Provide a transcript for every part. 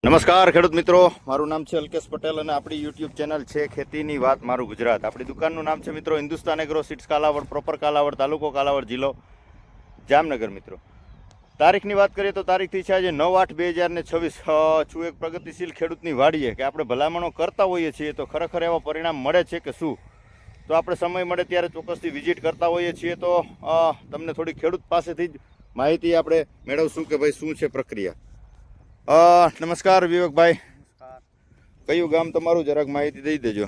નમસ્કાર ખેડૂત મિત્રો, મારું નામ છે અલ્કેશ પટેલ અને આપણી યુટ્યુબ ચેનલ છે ખેતીની વાત મારું ગુજરાત. આપણી દુકાનનું નામ છે મિત્રો Hindustan agro seeds Kalavad, proper Kalavad, તાલુકો કાલાવડ, જિલ્લો જામનગર. મિત્રો તારીખની વાત કરીએ તો તારીખથી છે આજે 9/8/2026. છું એક પ્રગતિશીલ ખેડૂતની વાડીએ કે આપણે ભલામણો કરતા હોઈએ છીએ તો ખરેખર એવા પરિણામ મળે છે કે શું, તો આપણે સમય મળે ત્યારે ચોક્કસથી વિઝિટ કરતા હોઈએ છીએ તો તમને થોડી ખેડૂત પાસેથી જ માહિતી આપણે મેળવશું કે ભાઈ શું છે પ્રક્રિયા. નમસ્કાર વિવેકભાઈ, કયું ગામ તમારું જરાક માહિતી દઈ દેજો.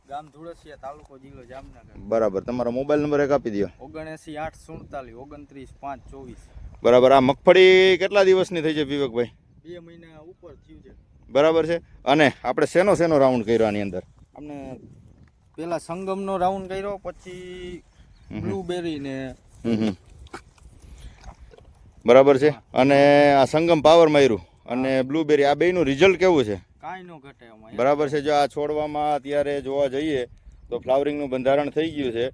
ગામ ધુળસિયા, તાલુકો જિલ્લો જામનગર. બરાબર, તમારો મોબાઈલ નંબર એક આપી દો. 79 847 29 5 24. બરાબર. આ મગફળી કેટલા દિવસની થઈ છે વિવેકભાઈ? 2 મહિના ઉપર થયું છે. બરાબર છે. અને આપણે શેનો રાઉન્ડ કર્યો આની અંદર? અમને પેલા સંગમનો રાઉન્ડ કર્યો, પછી બ્લુબેરી ને બરાબર છે. અને આ સંગમ પાવર માર્યું અને બ્લુબેરી, આ બેયનું રિઝલ્ટ કેવું છે? કાંઈ નો ઘટે એમાં. બરાબર છે. જો આ છોડવામાં અત્યારે જોવા જઈએ તો ફ્લાવરિંગનું બંધારણ થઈ ગયું છે.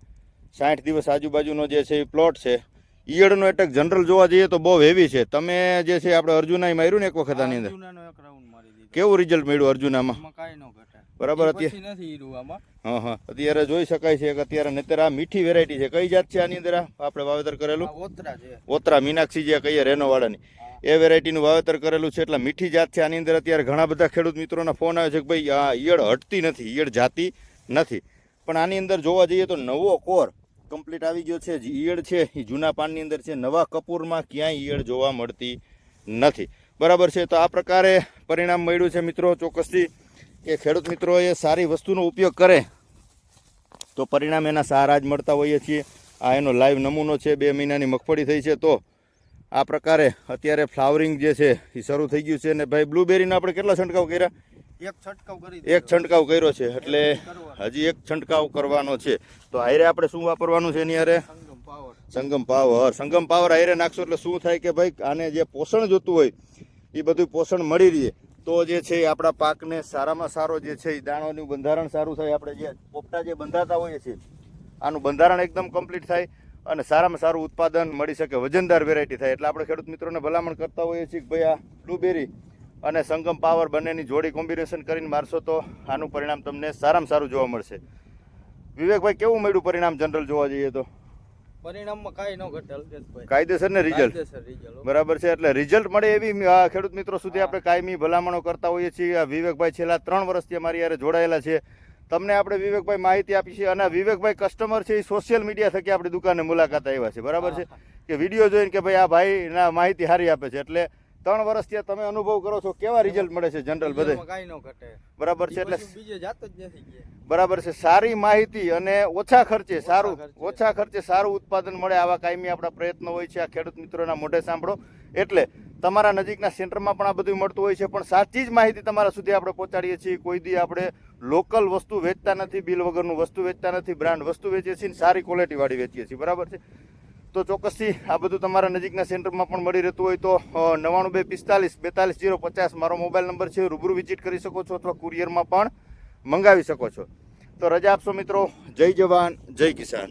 60 દિવસ આજુબાજુનો જે છે એ પ્લોટ છે. ઈયળનો એટેક જનરલ જોવા જઈએ તો બહુ હેવી છે. તમે જે છે આપણે અર્જુના માર્યું ને એક વખત આની અંદર, કેવું રિઝલ્ટ મળ્યું અર્જુનામાં? કાંઈ નો ઘટે. બરાબર. અત્યારે જોઈ શકાય છે કે અત્યારે નહીતર આ મીઠી વેરાયટી છે. કઈ જાત છે આની અંદર આપણે વાવેતર કરેલું? ઓતરા મીનાક્ષી જે કહીએ રેનોવાળાની એ વેરાયટીનું વાવેતર કરેલું છે. એટલે મીઠી જાત છે. આની અંદર અત્યારે ઘણા બધા ખેડૂત મિત્રોના ફોન આવે છે કે ભાઈ આ ઈયળ હટતી નથી, ઈયળ જાતી નથી. પણ આની અંદર જોવા જઈએ તો નવો કોર કમ્પ્લીટ આવી ગયો છે. ઈયળ છે એ જૂના પાનની અંદર છે. નવા કપૂરમાં ક્યાંય ઈયળ જોવા મળતી નથી. બરાબર છે. તો આ પ્રકારે પરિણામ મળ્યું છે મિત્રો. ચોક્કસથી કે ખેડૂત મિત્રોએ સારી વસ્તુનો ઉપયોગ કરે તો પરિણામ એના સારા જ મળતા હોઈએ છીએ. આ એનો લાઈવ નમૂનો છે. 2 મહિનાની મગફળી થઈ છે. તો આ પ્રકારે અત્યારે ફ્લાવરિંગ જે છે એ શરૂ થઈ ગયું છે. અને ભાઈ બ્લુબેરીનો આપણે કેટલા છંટકાવ કર્યા? એક છંટકાવ કર્યો છે. એટલે હજી એક છંટકાવ કરવાનો છે. તો હારે આપણે શું વાપરવાનું છે એની હારે? સંગમ પાવર હારે નાખશો એટલે શું થાય કે ભાઈ આને જે પોષણ જોતું હોય એ બધું પોષણ મળી રહે. તો જે છે આપણા પાકને સારામાં સારો જે છે એ દાણોનું બંધારણ સારું થાય. આપણે જે પોપટા જે બંધાતા હોઈએ છીએ આનું બંધારણ એકદમ કમ્પ્લીટ થાય અને સારામાં સારું ઉત્પાદન મળી શકે, વજનદાર વેરાયટી થાય. એટલે આપણે ખેડૂત મિત્રોને ભલામણ કરતા હોઈએ છીએ કે ભાઈ આ બ્લુબેરી અને સંગમ પાવર બંનેની જોડી કોમ્બિનેશન કરીને મારશો તો આનું પરિણામ તમને સારામાં સારું જોવા મળશે. વિવેકભાઈ, કેવું મળ્યું પરિણામ જનરલ જોવા જઈએ તો? પરિણામમાં કાંઈ નો ઘટે અલ્કેશભાઈ. કાયદેસર ને રિઝલ્ટ બરાબર છે. એટલે રિઝલ્ટ મળે એવી ખેડૂત મિત્રો સુધી આપણે કાયમી ભલામણો કરતા હોઈએ છીએ. વિવેકભાઈ છેલ્લા 3 વર્ષથી અમારી યારે જોડાયેલા છે. તમને આપણે વિવેકભાઈ માહિતી આપી છે. અને વિવેકભાઈ કસ્ટમર છે એ સોશિયલ મીડિયા થકી આપણી દુકાને મુલાકાત આવ્યા છે. બરાબર છે. કે વિડીયો જોઈને કે ભાઈ આ ભાઈ ના માહિતી સારી આપે છે. એટલે 3 વર્ષથી તમે અનુભવ કરો છો કેવા રિઝલ્ટ મળે છે જનરલ બધે? બરાબર છે. એટલે બરાબર છે. સારી માહિતી અને ઓછા ખર્ચે સારું ઉત્પાદન મળે આવા કાયમી આપણા પ્રયત્નો હોય છે. આ ખેડૂત મિત્રોના મોઢે સાંભળો. એટલે તમારા નજીકના સેન્ટરમાં પણ આ બધું મળતું હોય છે. પણ સાચી જ માહિતી તમારા સુધી આપણે પહોંચાડીએ છીએ. કોઈ દી આપણે લોકલ વસ્તુ વેચતા નથી, બિલ વગરનું વસ્તુ વેચતા નથી, બ્રાન્ડ વસ્તુ વેચીએ છીએ, સારી ક્વોલિટીવાળી વેચીએ છીએ. બરાબર છે. તો ચોક્કસથી આ બધું તમારા નજીકના સેન્ટરમાં પણ મળી રહેતું હોય તો 9245 42 050 મારો મોબાઈલ નંબર છે. રૂબરૂ વિઝિટ કરી શકો છો અથવા કુરિયરમાં પણ મંગાવી શકો છો. તો રજા આપશો મિત્રો. જય જવાન, જય કિસાન.